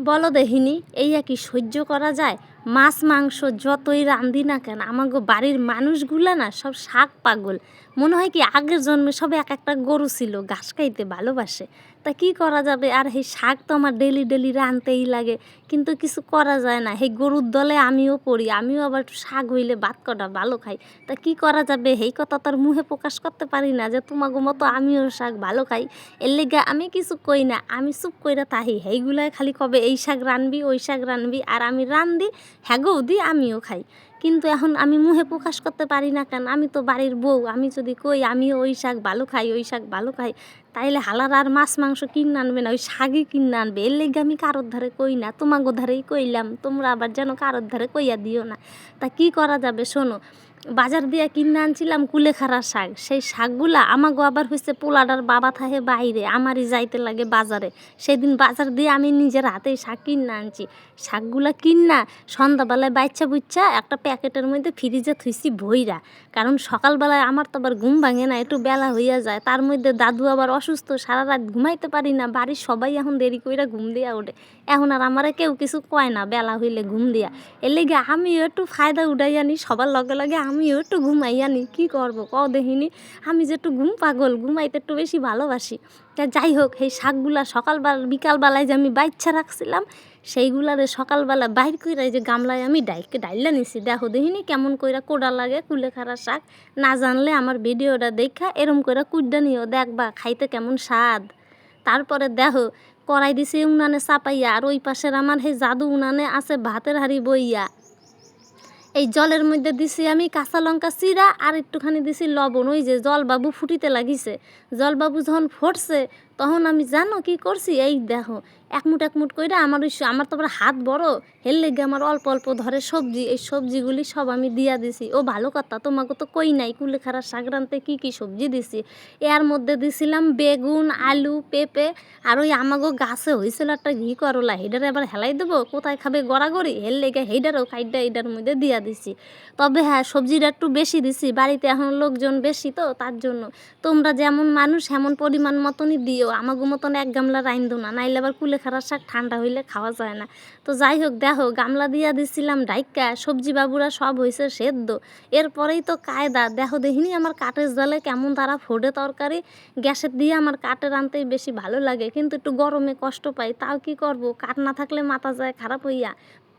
বলো দেখিনি এই কি সহ্য করা যায়? মাছ মাংস যতই রাঁধি না কেন আমাগো বাড়ির মানুষগুলা না সব শাক পাগল। মনে হয় কি আগের জন্মে সব এক একটা গরু ছিল, ঘাস খাইতে ভালোবাসে। তা কি করা যাবে? আর এই শাক তো আমার ডেলি ডেলি রাঁধতেই লাগে, কিন্তু কিছু করা যায় না। এই গরুর দলে আমিও পড়ি, আমিও আবার একটু শাক হইলে ভাত কটা ভালো খাই। তা কি করা যাবে? এই কথা তো আর মুখে প্রকাশ করতে পারি না যে তোমাগো মতো আমিও শাক ভালো খাই। এর লেগে আমি কিছু কই না, আমি চুপ কইরা তাহি। এইগুলাই খালি কবে এই শাক রানবি ওই শাক রানবি, আর আমি রান্ধি, হ্যাগোও দি, আমিও খাই। কিন্তু এখন আমি মুখে প্রকাশ করতে পারি না কেন? আমি তো বাড়ির বউ, আমি যদি কই আমিও ওই শাক ভালো খাই ওই শাক ভালো খাই, তাইলে হালার আর মাছ মাংস কিনে আনবে না, ওই শাকই কিনে আনবে। এর লেগে আমি কারোর ধারে কই না, তোমাগো ধারেই কইলাম, তোমরা আবার যেন কারোর ধারে কইয়া দিও না। তা কি করা যাবে শোনো, বাজার দিয়ে কিনে আনছিলাম কুলেখাড়া শাক। সেই শাকগুলা আমাগো আবার হয়েছে পোলাডার বাবা থাকে বাইরে, আমারই যাইতে লাগে বাজারে। সেদিন বাজার দিয়ে আমি নিজের হাতেই শাক কিনে আনছি। শাকগুলা কিনা সন্ধ্যাবেলায় বাচ্চা বুচ্চা একটা প্যাকেটের মধ্যে ফ্রিজে থুইছি ভইরা। কারণ সকালবেলায় আমার তো আবার ঘুম ভাঙে না, একটু বেলা হইয়া যায়। তার মধ্যে দাদু আবার অসুস্থ, সারা রাত ঘুমাইতে পারি না। বাড়ির সবাই এখন দেরি কইরা ঘুম দিয়া ওঠে। এখন আর আমারে কেউ কিছু কয় না বেলা হইলে ঘুম দিয়া। এর লেগে আমিও একটু ফায়দা উঠাই আনি, সবার লগে লগে আমিও একটু ঘুমাই আনি। কী করবো কও দেখিনি, আমি যে একটু ঘুম পাগল, ঘুমাইতে একটু বেশি ভালোবাসি। তা যাই হোক, এই শাকগুলা সকালবেলা বিকালবেলায় যে আমি বাইচ্ছা রাখছিলাম, সেইগুলারে সকালবেলা বাইর কইরা যে গামলায় আমি ডাইলা নিছি। দেখো দেখিনি কেমন কইরা কোডা লাগে কুলেখাড়া শাক। না জানলে আমার ভিডিওটা দেখা এরম কইরা কুড্ডা নিও, দেখবা খাইতে কেমন স্বাদ। তারপরে দেখো কড়াই দিছি উনানে চাপাইয়া, আর ওই পাশের আমার সেই জাদু উনানে আছে ভাতের হাঁড়ি বইয়া। এই জলের মধ্যে দিছি আমি কাঁচা লঙ্কা চিরা, আর একটুখানি দিছি লবণ। ওই যে জলবাবু ফুটিতে লাগিছে, জলবাবু যখন ফুটছে তখন আমি জানো কি করছি, এই দেখো একমুট কইরা আমার তো আবার হাত বড়, হের লেগে আমার অল্প অল্প ধরে সবজি, এই সবজিগুলি সব আমি দিয়া দিছি। ও ভালো কথা, তোমাকে তো কই নাই কুলেখাড়া শাক রাঁধতে কী কী সবজি দিছি। এর মধ্যে দিছিলাম বেগুন, আলু, পেঁপে, আর ওই আমাগো গাছে হয়েছিল একটা ঘি করলা, হেডারে আবার হেলাই দেবো, কোথায় খাবে গড়াগড়ি, হের লেগে হেডারও খাইডা এটার মধ্যে দিয়া দিছি। তবে হ্যাঁ, সবজিটা একটু বেশি দিছি, বাড়িতে এখন লোকজন বেশি তো তার জন্য। তোমরা যেমন মানুষ এমন পরিমাণ মতনই দিও, আমাগো মতন এক গামলা রাইন্দো না, নাইলে আবার কুলেখাড়া শাক ঠান্ডা হইলে খাওয়া যায় না। তো যাই হোক, দেখো গামলা দিয়া দিছিলাম ডাইক্কা, সবজি বাবুরা সব হয়েছে সেদ্ধ। এরপরেই তো কায়দা, দেখো দেখিনি আমার কাঠের জালে কেমন তারা ফোড়ে তরকারি। গ্যাসের দিয়ে আমার কাঠে রাঁধতেই বেশি ভালো লাগে, কিন্তু একটু গরমে কষ্ট পাই। তাও কি করব, কাঠ না থাকলে মাথা যায় খারাপ হইয়া।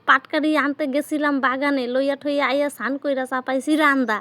পাটকারি আনতে গেছিলাম বাগানে, লইয়া ঠইয়া আইয়া স্নান কইরা চাপাইছি রান্দা।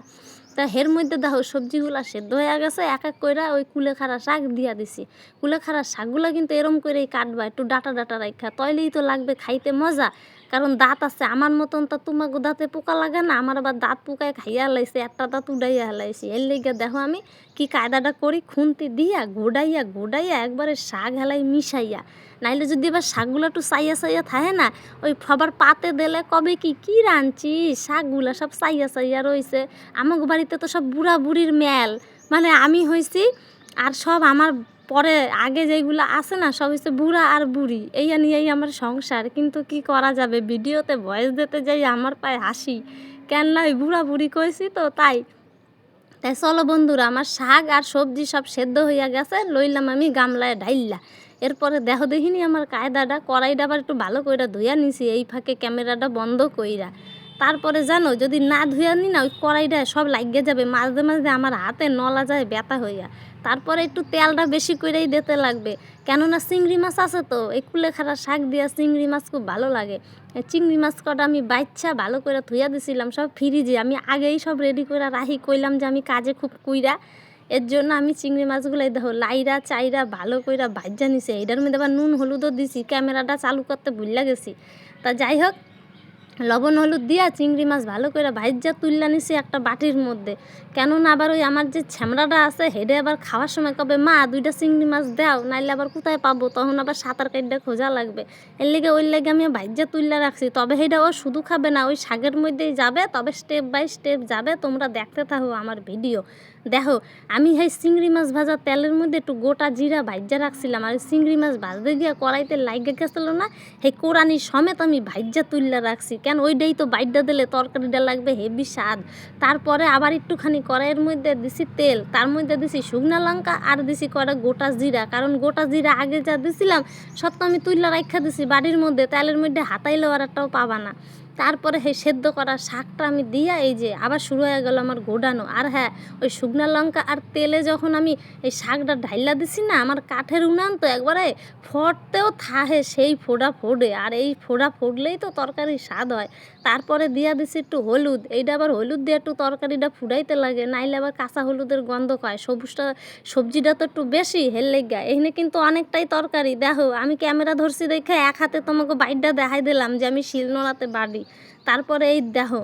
তা হের মধ্যে দেখো সবজিগুলা সেদ্ধ হয়ে গেছে, এক এক কইরা ওই কুলেখাড়া শাক দিয়া দিছি। কুলেখাড়া শাকগুলা কিন্তু এরম করেই কাটবা, একটু ডাটা ডাটা রাখা, তইলেই তো লাগবে খাইতে মজা। কারণ দাঁত আছে আমার মতন, তা তোমাকে দাঁতে পোকা লাগে না, আমার আবার দাঁত পোকায় খাইয়া হালাইছে, একটা দাঁত উড়াইয়া হালাইছি। এর লেগে দেখো আমি কি কায়দাটা করি, খুন্তি দিয়া ঘোডাইয়া একবারে শাক হেলাই মিশাইয়া। নাইলে যদি এবার শাকগুলো একটু চাইয়া চাইয়া থাকে না, ওই সবার পাতে দিলে কবে কি কি রাঁধছি, শাকগুলা সব চাইয়া চাইয়া রয়েছে। আমাকে বাড়িতে তো সব বুড়া বুড়ির মেল, মানে আমি হয়েছি, আর সব আমার পরে আগে যেগুলো আছে না সব হচ্ছে বুড়া আর বুড়ি, এইয়া নিয়েই আমার সংসার। কিন্তু কি করা যাবে, ভিডিওতে ভয়েস দিতে যাই আমার পায়ে হাসি, কেন না ওই বুড়া বুড়ি কইছি তো তাই। তাই চলো বন্ধুরা, আমার শাক আর সবজি সব সেদ্ধ হইয়া গেছে, লইলাম আমি গামলায় ঢাইল্লা। এরপরে দেখো দেখিনি আমার কায়দাটা, কড়াইটা আবার একটু ভালো কইরা ধুইয়া নিছি, এই ফাঁকে ক্যামেরাটা বন্ধ কইরা। তারপরে জানো যদি না ধুইয়া নি না, ওই কড়াইটা সব লাগিয়ে যাবে, মাঝে মাঝে আমার হাতে নলা যায় ব্যথা হইয়া। তারপরে একটু তেলটা বেশি করেই দিতে লাগবে, কেননা চিংড়ি মাছ আছে তো, এই কুলেখাড়া শাক দিয়া চিংড়ি মাছ খুব ভালো লাগে। চিংড়ি মাছ কটা আমি বাচ্চা ভালো করে ধুইয়া দিছিলাম সব ফ্রিজে, আমি আগেই সব রেডি করে রাখি, কইলাম যে আমি কাজে খুব কুইরা। এর জন্য আমি চিংড়ি মাছগুলো দেখো লাইরা চাইরা ভালো কইরা ভাজ্যা নিছে। এটার মধ্যে আবার নুন হলুদও দিছি, ক্যামেরাটা চালু করতে ভুইল্লা গেছি। তা যাই হোক, লবণ হলুদ দিয়া চিংড়ি মাছ ভালো করে ভাজ্যা তুললা নিছি একটা বাটির মধ্যে। কেননা আবার ওই আমার যে ছ্যামড়াটা আছে হেডে আবার খাওয়ার সময় কবে মা দুইটা চিংড়ি মাছ দাও, নাইলে আবার কোথায় পাবো, তখন আবার সাঁতার কাটতে খোঁজা লাগবে। এর লেগে ওই লেগে আমি ভাজ্যা তুললা রাখছি। তবে সেইটা ও শুধু খাবে না, ওই শাকের মধ্যেই যাবে, তবে স্টেপ বাই স্টেপ যাবে, তোমরা দেখতে থাকো আমার ভিডিও। দেখো আমি এই চিংড়ি মাছ ভাজা তেলের মধ্যে একটু গোটা জিরা ভাইজা রাখছিলাম, আর চিংড়ি মাছ ভাজতে গিয়া কড়াইতে লাইগা গেছিল না, সেই কোরানি সমেত আমি ভাইজা তুললা রাখছি, কেন ওইটাই তো বাইডা দিলে তরকারিটা লাগবে হেভি স্বাদ। তারপরে আবার একটুখানি কড়াইয়ের মধ্যে দিছি তেল, তার মধ্যে দিছি শুকনা লঙ্কা আর দিছি কড়া গোটা জিরা, কারণ গোটা জিরা আগে যা দিছিলাম সব তো আমি তুললা রাখা দিছি বাড়ির মধ্যে, তেলের মধ্যে হাতাইলেও আর একটাও পাবা না। তারপরে সেই সেদ্ধ করা শাকটা আমি দিয়া এই যে আবার শুরু হয়ে গেল আমার গোডানো। আর হ্যাঁ, ওই শুকনা লঙ্কা আর তেলে যখন আমি এই শাকটা ঢাইলা দিছি না, আমার কাঠের উনান তো একবারে ফোড়তেও থাহে সেই ফোড়া ফোড়ে, আর এই ফোড়া ফোড়লেই তো তরকারির স্বাদ হয়। তারপরে দিয়া দিছি একটু হলুদ, এইটা আবার হলুদ দিয়ে একটু তরকারিটা ফুটাইতে লাগে, নাইলে আবার কাঁচা হলুদের গন্ধ পায়। সবজিটা তো একটু বেশি হেল লেগা, এখানে কিন্তু অনেকটাই তরকারি। দেখো আমি ক্যামেরা ধরছি দেখে এক হাতে তোমাকে বাইটটা দেখাই দিলাম যে আমি শিলনোড়াতে বাড়ি। তারপরে এই দেখো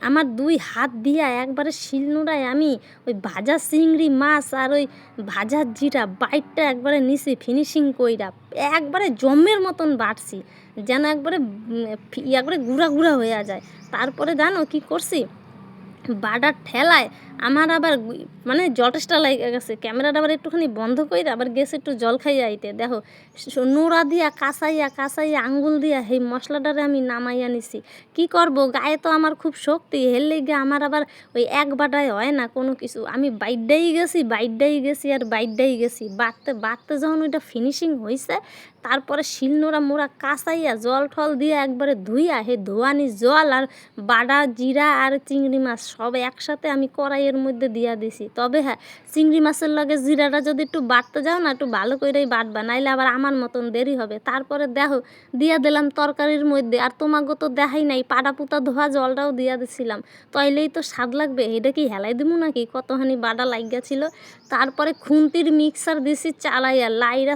আমার 2 হাত দিয়া একবারে শিলনোড়ায় আমি ওই ভাজা চিংড়ি মাছ আর ওই ভাজা জিরা বাইটটা একবারে নিছি ফিনিশিং কইরা, একবারে জমের মতন বাটছি, যেন একবারে একবারে গুঁড়া গুঁড়া হয়ে যায়। তারপরে জানো কি করছি, বাডার ঠেলায় আমার আবার মানে জটেসটা লেগে গেছে, ক্যামেরাটা আবার একটুখানি বন্ধ করে আবার গেছে একটু জল খাইয়া আইতে। দেখো নোড়া দিয়া কাঁচাইয়া আঙ্গুল দিয়া সেই মশলাটারে আমি নামাইয়া নিছি। কি করব, গায়ে তো আমার খুব শক্তি, হের লেগে আমার আবার ওই এক বাটায় হয় না কোনো কিছু, আমি বাইডাই গেছি বাটতে বাটতে যখন ওইটা ফিনিশিং হয়েছে, তারপরে শিলনোড়া মোড়া কাঁচাইয়া জল ঠল দিয়ে একবারে ধুইয়া হে ধোয়ানি জল আর বাটা জিরা আর চিংড়ি মাছ সব একসাথে আমি কড়াইয়ের মধ্যে দিয়া দিছি। তবে হ্যাঁ, চিংড়ি মাছের লগে জিরাটা যদি একটু বাটতে যাও না, একটু ভালো করেই বাটবা, নাইলে আবার আমার মতন দেরি হবে। তারপরে দেখো দিয়া দিলাম তরকারির মধ্যে, আর তোমাকে তো দেখাই নাই পাটা পুতা ধোয়া জলটাও দিয়া দিছিলাম, তাইলেই তো স্বাদ লাগবে। এটা কি হেলাই দিমু নাকি, কতখানি বাটা লাগিয়া ছিল। তারপরে খুন্তির মিক্সার দিছি চালাইয়া লাইরা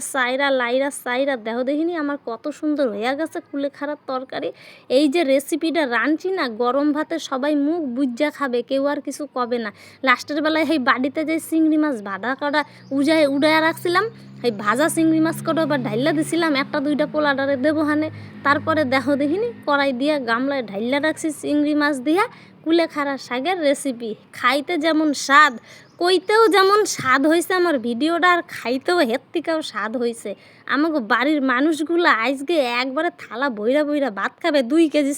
সাইরা দেখো দেখিনি আমার কত সুন্দর হয়ে গেছে কুলেখাড়ার তরকারি। এই যে রেসিপিটা রাঁধছি না, গরম ভাতে সবাই মুখ বুজ্জা খাবে, কেউ আর কিছু কবে না। লাস্টের বেলায় এই বাড়িতে যে চিংড়ি মাছ ভাজা করা উড়াইয়া রাখছিলাম, এই ভাজা চিংড়ি মাছ কটা আবার ঢাইলা দিছিলাম, 1-2টা পোলাডারে দেবো হানে। তারপরে দেখো দেখিনি কড়াই দিয়া গামলায় ঢাইলা রাখছি চিংড়ি মাছ দিয়া কুলেখাড়া শাকের রেসিপি। খাইতে যেমন স্বাদ, কইতেও যেমন স্বাদ হয়েছে আমার ভিডিওটা, আর খাইতেও হের থেকেও স্বাদ হয়েছে। আমাকে বাড়ির মানুষগুলো আজকে একবারে থালা বইরা ভাত খাবে, 2 কেজি